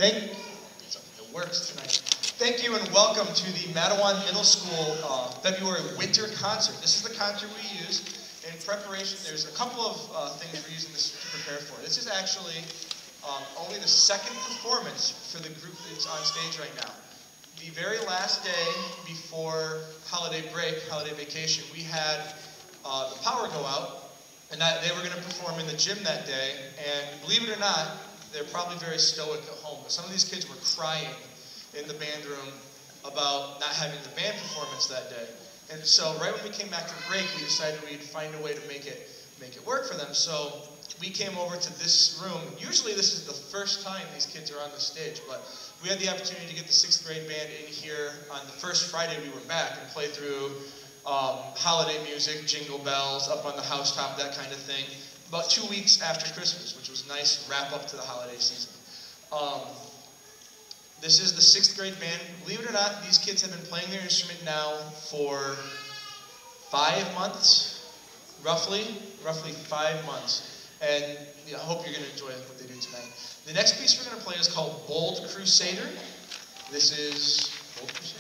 It works tonight. Thank you and welcome to the Mattawan Middle School February winter concert. This is the concert we use in preparation. There's a couple of things we're using this to prepare for. This is actually only the second performance for the group that's on stage right now. The very last day before holiday break, holiday vacation, we had the power go out, and they were going to perform in the gym that day. And believe it or not, they're probably very stoic at home, but some of these kids were crying in the band room about not having the band performance that day. And so right when we came back from break, we decided we'd find a way to make it work for them. So we came over to this room. Usually this is the first time these kids are on the stage, but we had the opportunity to get the 6th grade band in here on the first Friday we were back and play through holiday music, jingle bells, up on the housetop, that kind of thing, about 2 weeks after Christmas, which was a nice wrap up to the holiday season. This is the 6th grade band. Believe it or not, these kids have been playing their instrument now for 5 months, roughly 5 months. And I hope you're going to enjoy what they do tonight. The next piece we're going to play is called Bold Crusader. This is Bold Crusader.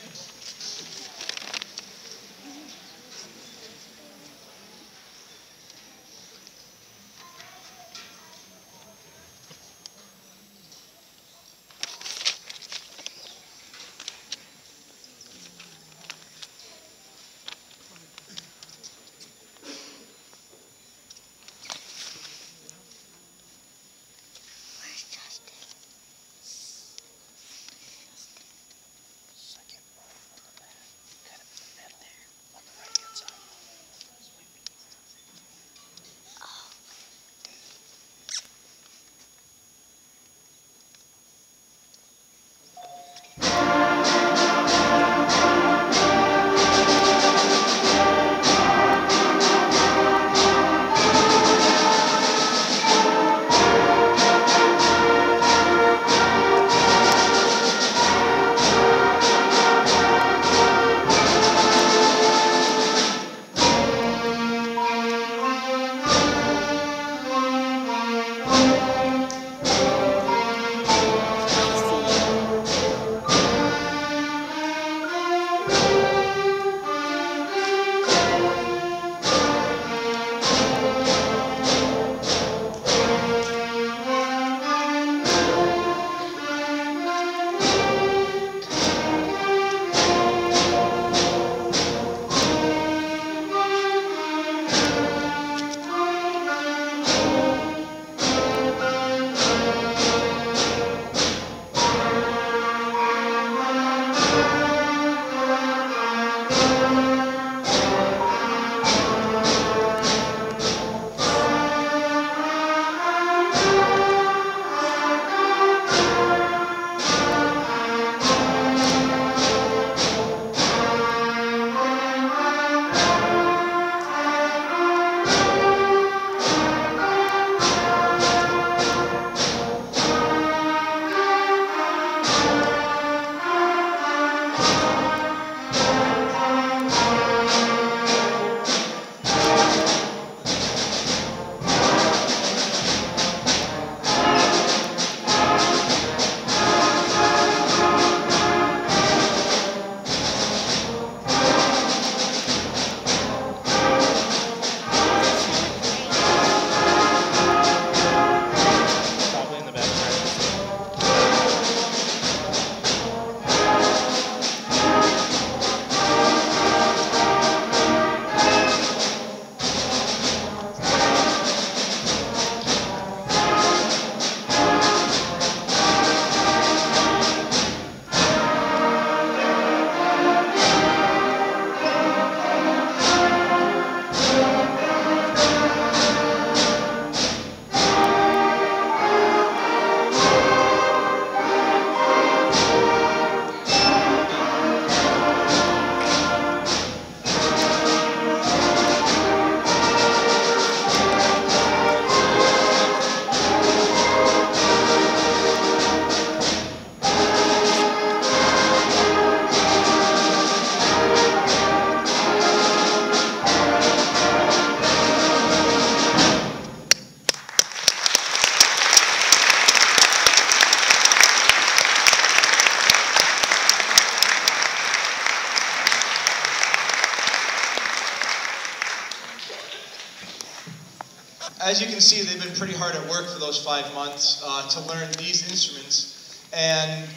as you can see, they've been pretty hard at work for those 5 months to learn these instruments. And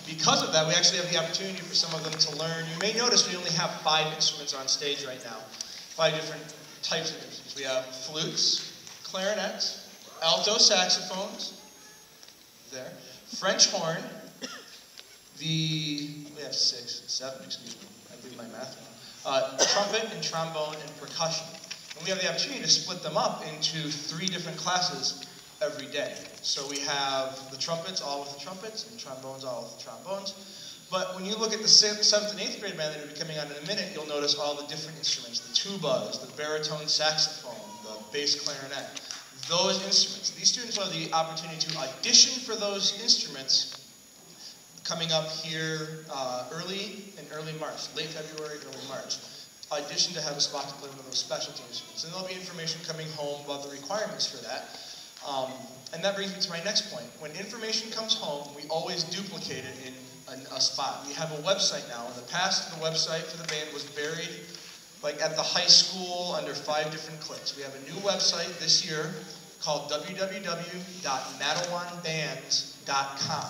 because of that, we actually have the opportunity for some of them to learn. You may notice we only have 5 instruments on stage right now. 5 different types of instruments. We have flutes, clarinets, alto saxophones, there, French horn, we have 6, 7, excuse me, I did my math wrong. Trumpet and trombone and percussion. And we have the opportunity to split them up into 3 different classes every day. So we have the trumpets, all with the trumpets, and trombones, all with the trombones. But when you look at the 7th and 8th grade band that will be coming on in a minute, you'll notice all the different instruments, the tubas, the baritone saxophone, the bass clarinet, those instruments. These students will have the opportunity to audition for those instruments coming up here early March, late February, early March. Audition to have a spot to play one of those specialty instruments. And there'll be information coming home about the requirements for that. And that brings me to my next point. When information comes home, we always duplicate it in a spot. We have a website now. In the past, the website for the band was buried like at the high school under 5 different clicks. We have a new website this year called www.mattawanbands.com.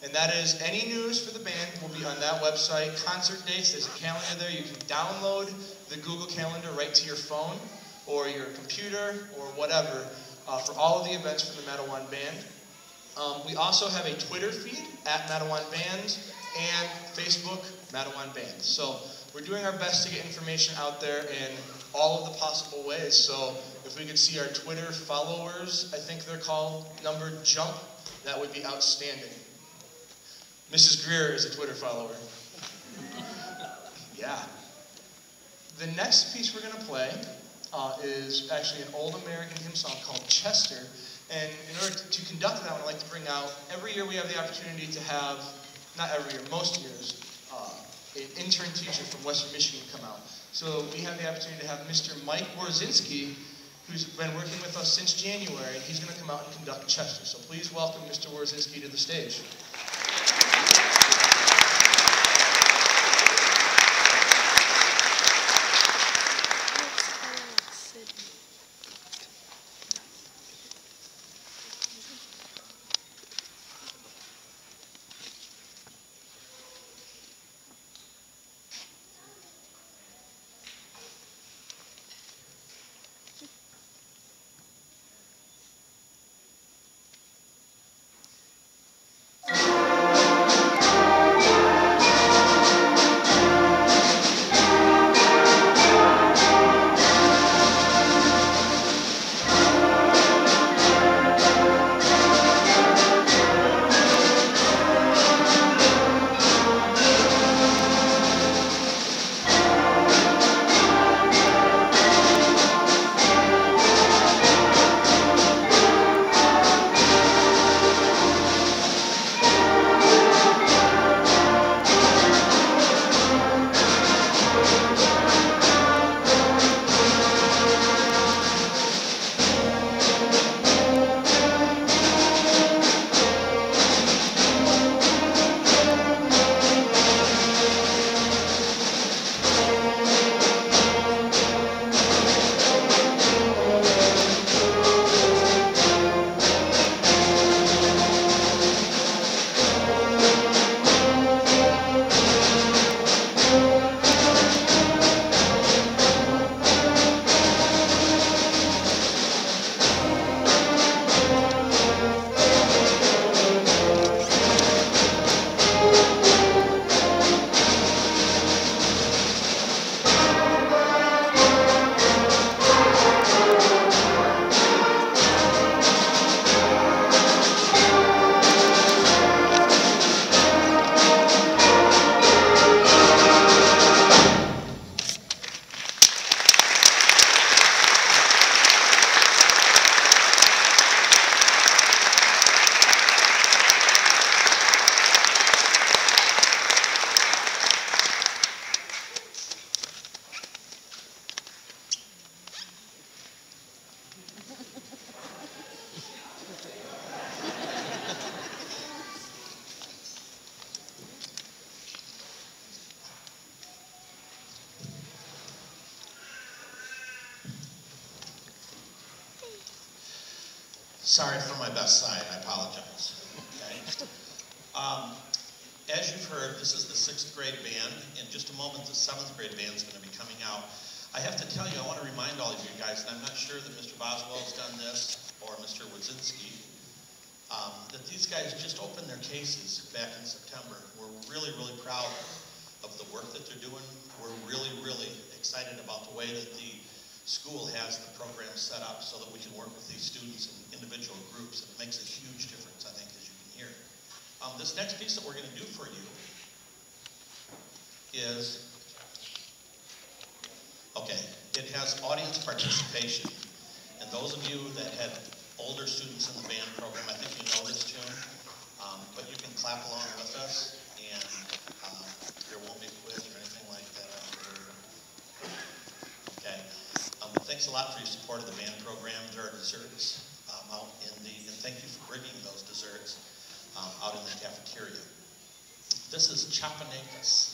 And that is any news for the band will be on that website. Concert dates, there's a calendar there. You can download the Google Calendar right to your phone or your computer or whatever for all of the events for the Mattawan Band. We also have a Twitter feed at Mattawan Bands and Facebook Mattawan Bands. So we're doing our best to get information out there in all of the possible ways. So if we could see our Twitter followers, I think they're called, number jump, that would be outstanding. Mrs. Greer is a Twitter follower. Yeah. The next piece we're going to play is actually an old American hymn song called Chester. And in order to conduct that one, I'd like to bring out, every year we have the opportunity to have, not every year, most years, an intern teacher from Western Michigan come out. So we have the opportunity to have Mr. Mike Warzinski, who's been working with us since January, and he's going to come out and conduct Chester. So please welcome Mr. Warzinski to the stage. Sorry for my best side, I apologize. Okay. As you've heard, this is the 6th grade band. In just a moment, the 7th grade band is going to be coming out. I have to tell you, I want to remind all of you guys, and I'm not sure that Mr. Boswell's done this, or Mr. Wodzinski, that these guys just opened their cases back in September. We're really, really proud of the work that they're doing. We're really, really excited about the way that the school has the program set up so that we can work with these students in individual groups. It makes a huge difference, I think, as you can hear. This next piece that we're going to do for you is, okay, it has audience participation. And those of you that had older students in the band program, I think you know this tune, but you can clap along with us, and there won't be a quiz or anything like that. Okay. Thanks a lot for your support of the band program. There are desserts out in the, and thank you for bringing those desserts out in the cafeteria. This is Chapanekas.